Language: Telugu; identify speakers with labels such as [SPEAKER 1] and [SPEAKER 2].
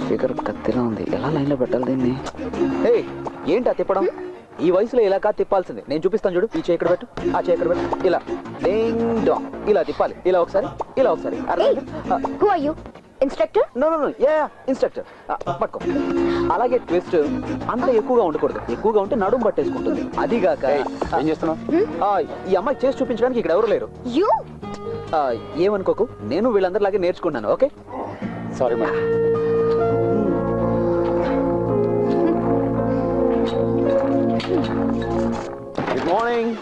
[SPEAKER 1] ఫిగర్ కత్తిలా ఉంది, ఎలా లైన్లో పెట్టాలి దీన్ని? హే, ఏంటి తిప్పడం? ఈ వయసులో ఇలా కాదు తిప్పాల్సింది. నేను చూపిస్తాను చూడు. ఈ చేయి ఇక్కడ పెట్టు, ఆ చేయి ఇక్కడ పెట్టు. ఇలా డింగ్ డాంగ్ ఇలా తిప్పాలి. ఇలా ఒకసారి, ఇలా ఒకసారి.
[SPEAKER 2] Who are you? Instructor?
[SPEAKER 1] No no no, yeah instructor. పట్టుకో. అలాగే ట్విస్ట్ అంత ఎక్కువగా ఉండకూడదు. ఎక్కువగా ఉంటే నడుము పట్టేసుకుంటుంది. అదిగాక
[SPEAKER 3] ఏం చేస్తున్నావు?
[SPEAKER 1] ఈ అమ్మాయి చేసి చూపించడానికి ఇక్కడ ఎవరు లేరు.
[SPEAKER 2] యు
[SPEAKER 1] ఏమనుకోకు, నేను వీళ్ళందరిలాగే నేర్చుకున్నాను. Okay,
[SPEAKER 3] sorry madam.
[SPEAKER 1] Good morning.